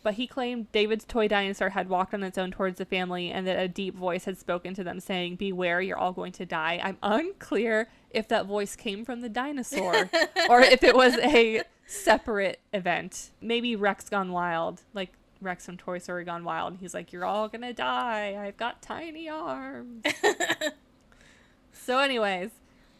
but he claimed David's toy dinosaur had walked on its own towards the family and that a deep voice had spoken to them saying, "Beware, you're all going to die." I'm unclear if that voice came from the dinosaur or if it was a separate event. Maybe Rex gone wild, like Rex from Toy Story gone wild. And he's like, "You're all gonna die. I've got tiny arms." So anyways,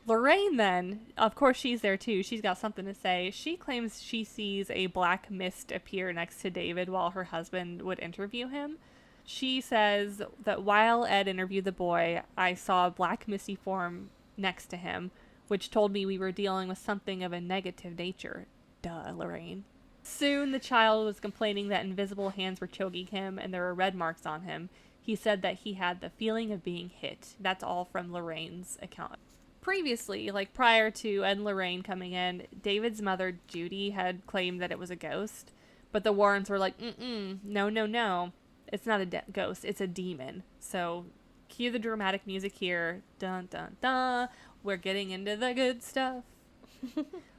Lorraine then, of course she's there too. She's got something to say. She claims she sees a black mist appear next to David while her husband would interview him. She says that while Ed interviewed the boy, I saw a black misty form next to him, which told me we were dealing with something of a negative nature. Duh, Lorraine. Soon the child was complaining that invisible hands were choking him and there were red marks on him. He said that he had the feeling of being hit. That's all from Lorraine's account. Previously, like prior to Ed and Lorraine coming in, David's mother, Judy, had claimed that it was a ghost. But the Warrens were like, no. It's not a ghost, it's a demon. So, cue the dramatic music here. Dun, dun, dun. We're getting into the good stuff.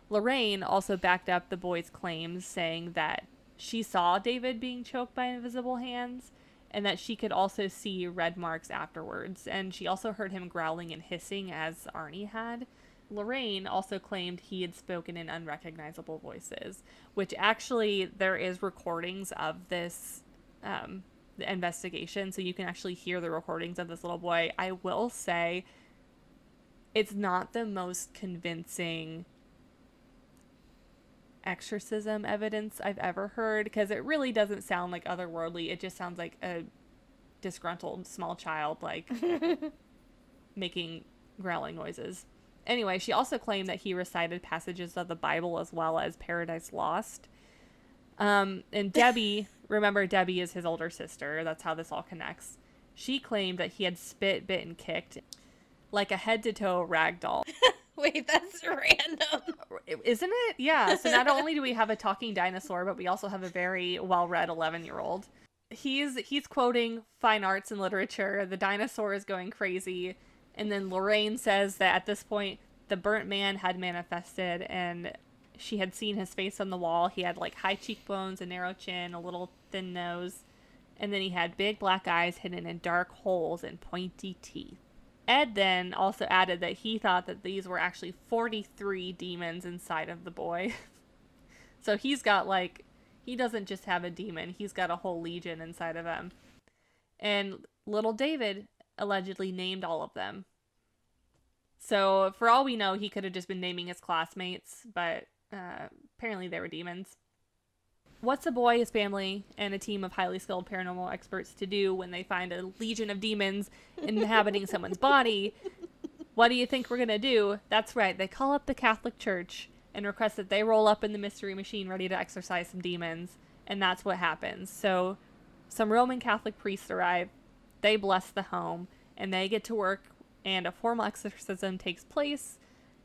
Lorraine also backed up the boy's claims, saying that she saw David being choked by invisible hands, and that she could also see red marks afterwards, and she also heard him growling and hissing as Arnie had. Lorraine also claimed he had spoken in unrecognizable voices, which actually there is recordings of this the investigation, so you can actually hear the recordings of this little boy. I will say it's not the most convincing exorcism evidence I've ever heard, because it really doesn't sound like otherworldly. It just sounds like a disgruntled small child, like making growling noises. Anyway, she also claimed that he recited passages of the Bible as well as Paradise Lost. And Debbie, remember Debbie is his older sister. That's how this all connects. She claimed that he had spit, bit, and kicked like a head-to-toe rag doll. Wait, that's random. Isn't it? Yeah. So not only do we have a talking dinosaur, but we also have a very well-read 11-year-old. He's quoting fine arts and literature. The dinosaur is going crazy. And then Lorraine says that at this point, the burnt man had manifested and she had seen his face on the wall. He had like high cheekbones, a narrow chin, a little thin nose. And then he had big black eyes hidden in dark holes and pointy teeth. Ed then also added that he thought that these were actually 43 demons inside of the boy. So he's got like, he doesn't just have a demon, he's got a whole legion inside of him. And little David allegedly named all of them. So for all we know, he could have just been naming his classmates, but apparently they were demons. What's a boy, his family, and a team of highly skilled paranormal experts to do when they find a legion of demons inhabiting someone's body? What do you think we're going to do? That's right, they call up the Catholic Church and request that they roll up in the mystery machine ready to exorcise some demons. And that's what happens. So some Roman Catholic priests arrive, they bless the home, and they get to work, and a formal exorcism takes place.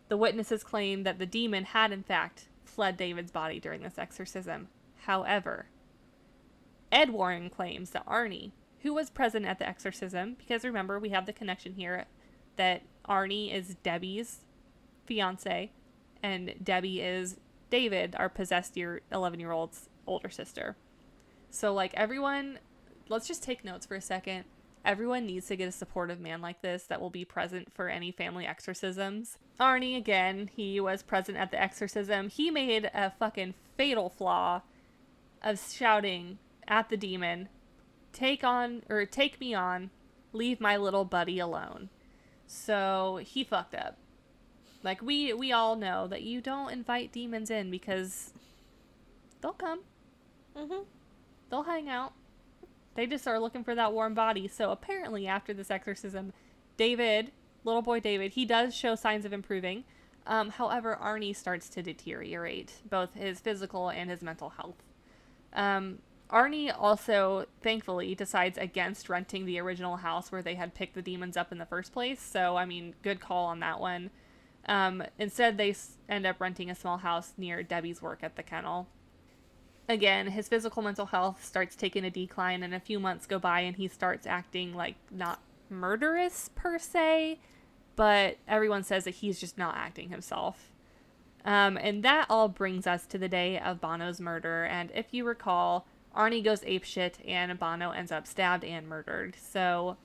The witnesses claim that the demon had, in fact, fled David's body during this exorcism. However, Ed Warren claims that Arne, who was present at the exorcism, because remember, we have the connection here that Arne is Debbie's fiance, and Debbie is David, our possessed 11-year-old's older sister. So, like, everyone, let's just take notes for a second. Everyone needs to get a supportive man like this that will be present for any family exorcisms. Arne, again, he was present at the exorcism. He made a fucking fatal flaw of shouting at the demon, take me on, leave my little buddy alone. So he fucked up. Like, we all know that you don't invite demons in because they'll come. Mm-hmm. They'll hang out. They just are looking for that warm body. So apparently after this exorcism, David, little boy David, he does show signs of improving. However, Arne starts to deteriorate, both his physical and his mental health. Arne also, thankfully, decides against renting the original house where they had picked the demons up in the first place. So, I mean, good call on that one. Instead, they end up renting a small house near Debbie's work at the kennel. Again, his physical mental health starts taking a decline, and a few months go by and he starts acting like not murderous per se, but everyone says that he's just not acting himself. And that all brings us to the day of Bono's murder. And if you recall, Arne goes apeshit and Bono ends up stabbed and murdered. So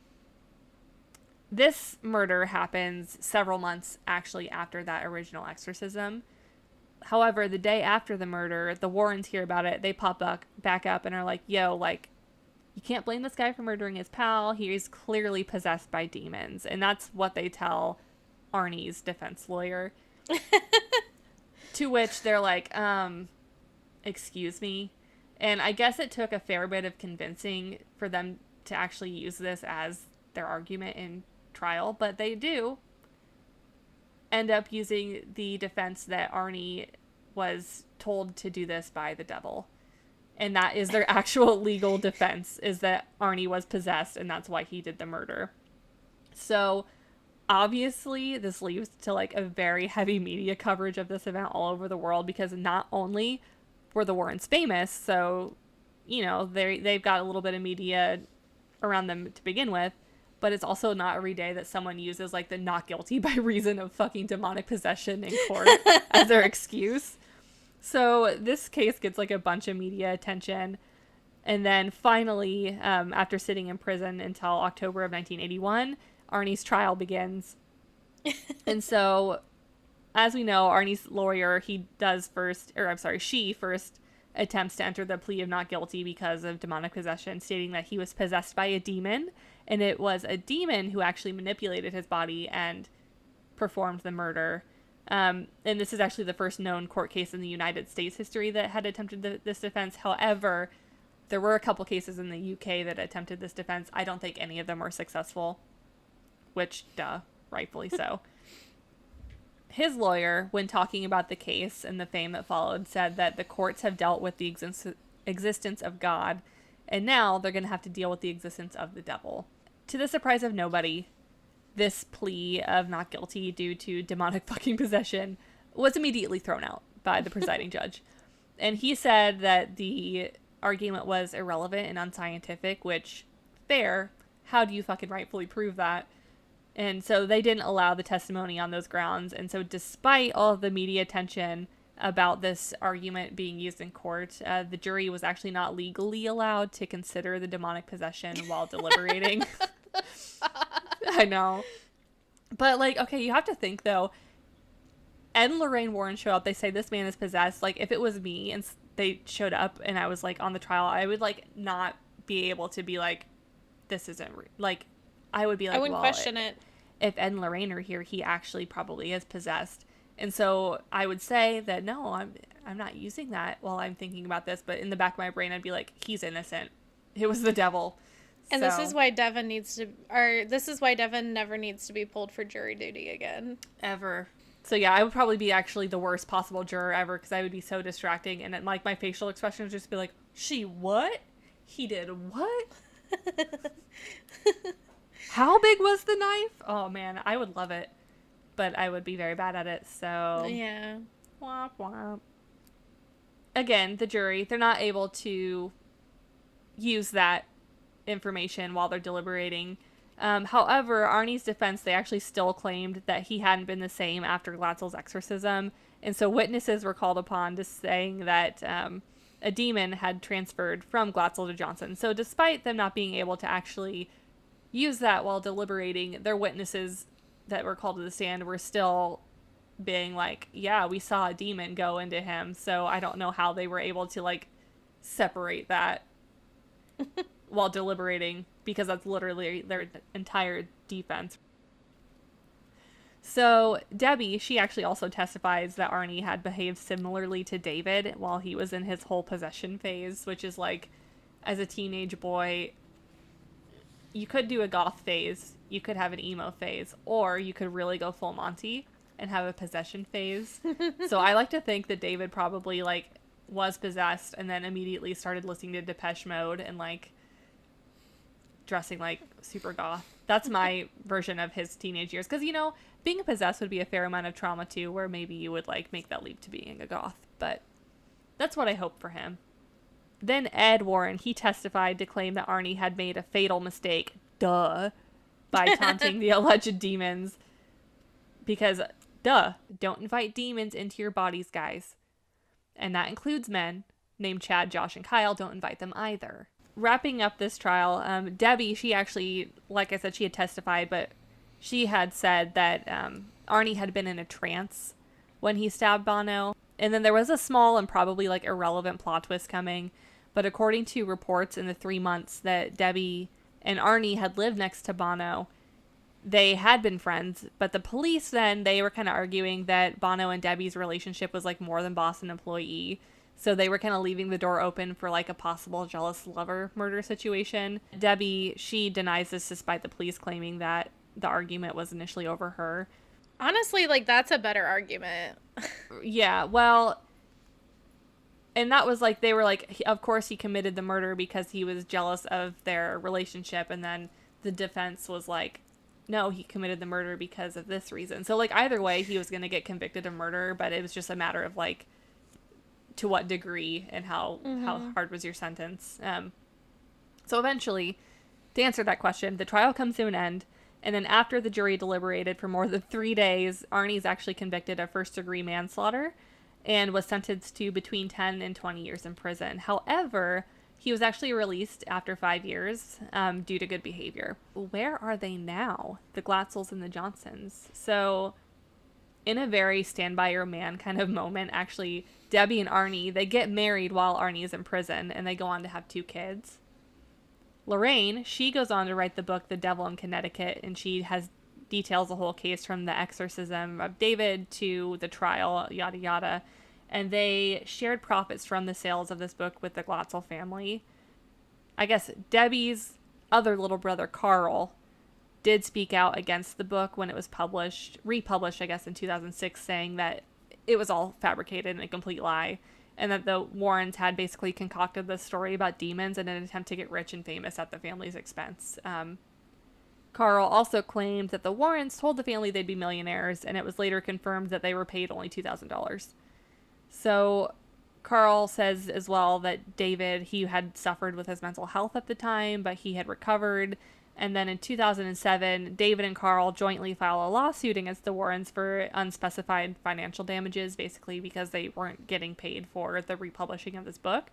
this murder happens several months actually after that original exorcism. However, the day after the murder, the Warrens hear about it. They pop back up and are like, yo, like, you can't blame this guy for murdering his pal. He's clearly possessed by demons. And that's what they tell Arnie's defense lawyer. To which they're like, excuse me. And I guess it took a fair bit of convincing for them to actually use this as their argument in trial. But they do end up using the defense that Arne was told to do this by the devil. And that is their actual legal defense, is that Arne was possessed and that's why he did the murder. So obviously this leads to like a very heavy media coverage of this event all over the world, because not only were the Warrens famous, so, you know, they've got a little bit of media around them to begin with, but it's also not every day that someone uses like the not guilty by reason of fucking demonic possession in court as their excuse. So this case gets like a bunch of media attention. And then finally, after sitting in prison until October of 1981, Arnie's trial begins. And so, as we know, Arnie's lawyer, she first attempts to enter the plea of not guilty because of demonic possession, stating that he was possessed by a demon, and it was a demon who actually manipulated his body and performed the murder. And this is actually the first known court case in the United States history that had attempted this defense. However, there were a couple cases in the UK that attempted this defense. I don't think any of them were successful, which, rightfully so. His lawyer, when talking about the case and the fame that followed, said that the courts have dealt with the existence of God, and now they're going to have to deal with the existence of the devil. To the surprise of nobody, this plea of not guilty due to demonic fucking possession was immediately thrown out by the presiding judge. And he said that the argument was irrelevant and unscientific, which, fair, how do you fucking rightfully prove that? And so they didn't allow the testimony on those grounds. And so despite all of the media attention about this argument being used in court, the jury was actually not legally allowed to consider the demonic possession while deliberating. I know. But, like, okay, you have to think, though. Ed and Lorraine Warren show up. They say this man is possessed. Like, if it was me and they showed up and I was, like, on the trial, I would, like, not be able to be like, this isn't like, I would be like, I wouldn't question it. If Ed and Lorraine are here, he actually probably is possessed. And so I would say that, no, I'm not using that while I'm thinking about this. But in the back of my brain, I'd be like, he's innocent. It was the devil. And so, this is why Devin never needs to be pulled for jury duty again. Ever. So yeah, I would probably be actually the worst possible juror ever, because I would be so distracting. And then, like, my facial expression would just be like, she what? He did what? How big was the knife? Oh man, I would love it. But I would be very bad at it, so... Yeah. Womp womp. Again, the jury, they're not able to use that information while they're deliberating. However, Arnie's defense, they actually still claimed that he hadn't been the same after Glatzel's exorcism. And so witnesses were called upon to saying that a demon had transferred from Glatzel to Johnson. So despite them not being able to actually use that while deliberating, their witnesses that were called to the stand were still being like, yeah, we saw a demon go into him. So I don't know how they were able to like separate that while deliberating, because that's literally their entire defense. So Debbie, she actually also testifies that Arnie had behaved similarly to David while he was in his whole possession phase, which is like, as a teenage boy, you could do a goth phase, you could have an emo phase, or you could really go full Monty and have a possession phase. So I like to think that David probably like was possessed and then immediately started listening to Depeche Mode and like dressing like super goth. That's my version of his teenage years. Because, you know, being possessed would be a fair amount of trauma too, where maybe you would like make that leap to being a goth. But that's what I hope for him. Then Ed Warren, he testified to claim that Arnie had made a fatal mistake, by taunting the alleged demons. Because, don't invite demons into your bodies, guys. And that includes men named Chad, Josh, and Kyle. Don't invite them either. Wrapping up this trial, Debbie, she actually, like I said, she had testified, but she had said that Arnie had been in a trance when he stabbed Bono. And then there was a small and probably like irrelevant plot twist coming. But according to reports in the 3 months that Debbie and Arnie had lived next to Bono, they had been friends. But the police then, they were kind of arguing that Bono and Debbie's relationship was like more than boss and employee. So they were kind of leaving the door open for like a possible jealous lover murder situation. Debbie, she denies this despite the police claiming that the argument was initially over her. Honestly, like, that's a better argument. Yeah, well, and that was like, they were like, of course he committed the murder because he was jealous of their relationship. And then the defense was like, no, he committed the murder because of this reason. So like either way, he was going to get convicted of murder, but it was just a matter of like, to what degree and how hard was your sentence. So eventually, to answer that question, the trial comes to an end. And then after the jury deliberated for more than 3 days, Arnie's actually convicted of first-degree manslaughter and was sentenced to between 10 and 20 years in prison. However, he was actually released after 5 years due to good behavior. Where are they now? The Glatzels and the Johnsons. So in a very Stand By Your Man kind of moment, actually, Debbie and Arnie, they get married while Arnie is in prison, and they go on to have 2 kids. Lorraine, she goes on to write the book The Devil in Connecticut, and she details the whole case from the exorcism of David to the trial, yada yada. And they shared profits from the sales of this book with the Glatzel family. I guess Debbie's other little brother, Carl, did speak out against the book when it was republished, I guess, in 2006, saying that it was all fabricated and a complete lie, and that the Warrens had basically concocted this story about demons in an attempt to get rich and famous at the family's expense. Carl also claimed that the Warrens told the family they'd be millionaires, and it was later confirmed that they were paid only $2,000. So Carl says as well that David, he had suffered with his mental health at the time, but he had recovered. And then in 2007, David and Carl jointly file a lawsuit against the Warrens for unspecified financial damages, basically because they weren't getting paid for the republishing of this book.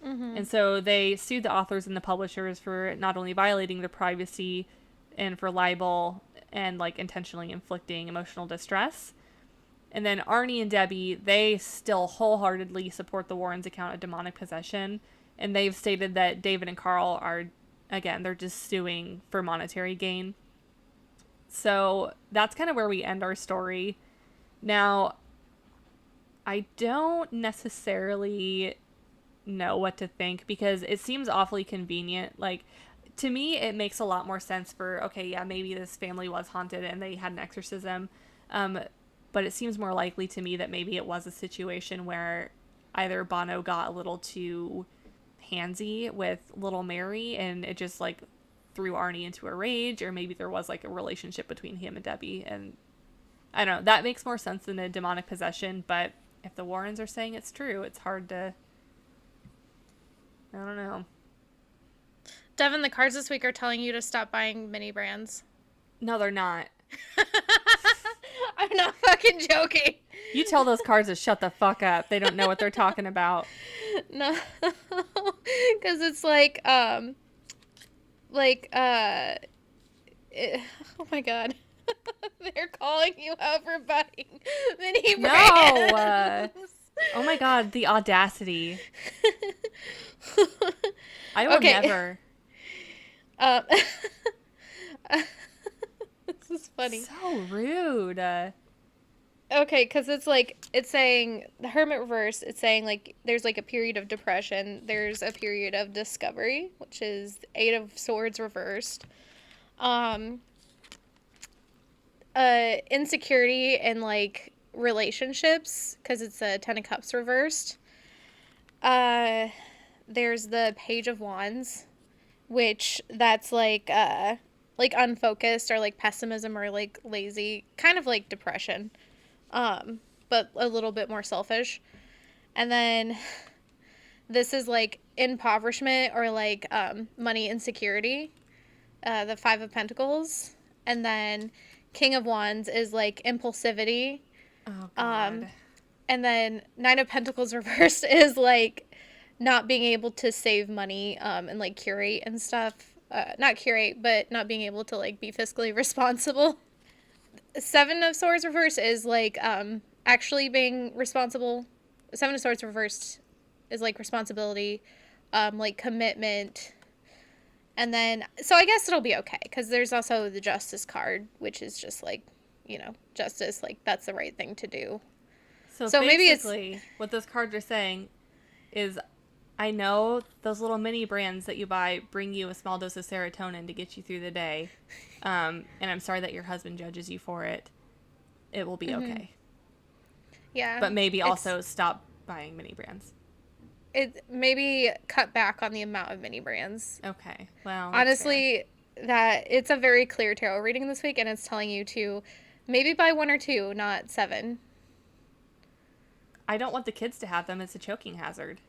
Mm-hmm. And so they sued the authors and the publishers for not only violating their privacy and for libel and like intentionally inflicting emotional distress. And then Arnie and Debbie, they still wholeheartedly support the Warrens' account of demonic possession. And they've stated that David and Carl are, again, they're just suing for monetary gain. So that's kind of where we end our story. Now, I don't necessarily know what to think because it seems awfully convenient. Like, to me, it makes a lot more sense for, okay, yeah, maybe this family was haunted and they had an exorcism. But it seems more likely to me that maybe it was a situation where either Bono got a little too handsy with little Mary and it just like threw Arnie into a rage, or maybe there was like a relationship between him and Debbie, and I don't know, that makes more sense than a demonic possession. But if the Warrens are saying it's true, it's hard to, I don't know. Devin, the cards this week are telling you to stop buying mini brands. No, they're not. I'm not fucking joking. You tell those cards to shut the fuck up. They don't know what they're talking about. No. Because it's like, oh my god. They're calling you out for buying mini brands. No! Oh my god, the audacity. I will never. This is funny. So rude. Okay, because it's saying, the Hermit reverse, it's saying, like, there's, like, a period of depression. There's a period of discovery, which is 8 of Swords reversed. Insecurity in, like, relationships, because it's a 10 of Cups reversed. There's the Page of Wands, which that's, like unfocused or, like, pessimism or, like, lazy, kind of like depression. But a little bit more selfish. And then this is like impoverishment or like money insecurity, the 5 of Pentacles. And then King of Wands is like impulsivity. Oh, God. And then 9 of Pentacles reversed is like not being able to save money and like curate and stuff. Not curate, but not being able to like be fiscally responsible. 7 of Swords reversed is like actually being responsible. 7 of Swords reversed is like responsibility, like commitment. And then, so I guess it'll be okay, because there's also the Justice card, which is just like, you know, justice, like that's the right thing to do. So maybe it's what those cards are saying is, I know those little mini brands that you buy bring you a small dose of serotonin to get you through the day. And I'm sorry that your husband judges you for it. It will be okay. Yeah. But maybe also stop buying mini brands. It maybe cut back on the amount of mini brands. Okay. Well, honestly, that it's a very clear tarot reading this week, and it's telling you to maybe buy 1 or 2, not 7. I don't want the kids to have them. It's a choking hazard.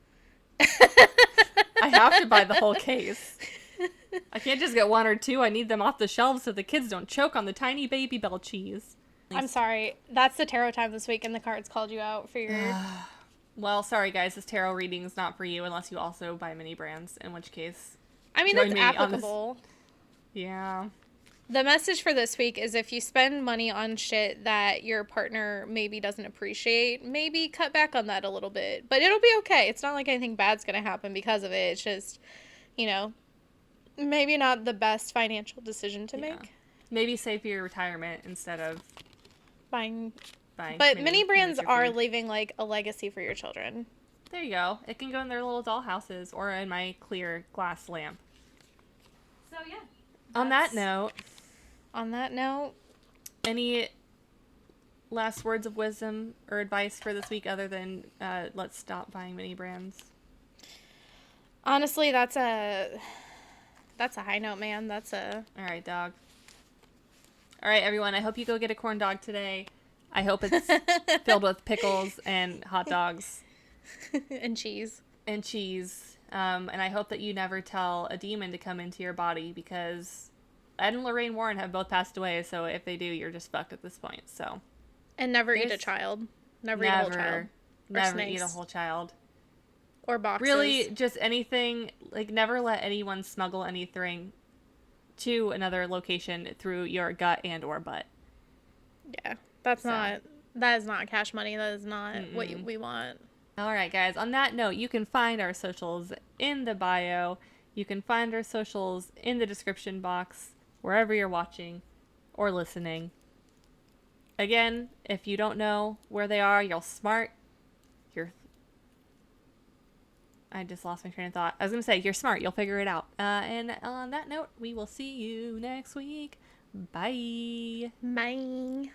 I have to buy the whole case. I can't just get 1 or 2. I need them off the shelves so the kids don't choke on the tiny baby bell cheese. I'm sorry. That's the tarot time this week, and the cards called you out for your... Well, sorry, guys. This tarot reading is not for you unless you also buy mini brands, in which case... I mean, that's applicable. Yeah. The message for this week is if you spend money on shit that your partner maybe doesn't appreciate, maybe cut back on that a little bit. But it'll be okay. It's not like anything bad's going to happen because of it. It's just, you know, maybe not the best financial decision to make. Maybe save for your retirement instead of buying. But mini brands are leaving, like, a legacy for your children. There you go. It can go in their little doll houses or in my clear glass lamp. So, yeah. On that note, any last words of wisdom or advice for this week other than let's stop buying mini brands? Honestly, that's a high note, man. All right, dog. All right, everyone. I hope you go get a corn dog today. I hope it's filled with pickles and hot dogs. And cheese. And I hope that you never tell a demon to come into your body, because Ed and Lorraine Warren have both passed away, so if they do, you're just fucked at this point. So. And never eat a child. Never eat a whole child. Never eat a whole child. Or boxes. Really, just anything, like, never let anyone smuggle anything to another location through your gut and or butt. Yeah. That is not cash money. That is not what we want. All right, guys. On that note, you can find our socials in the bio. You can find our socials in the description box, wherever you're watching or listening. Again, if you don't know where they are, you're smart. I just lost my train of thought. I was going to say, you're smart. You'll figure it out. And on that note, we will see you next week. Bye. Bye.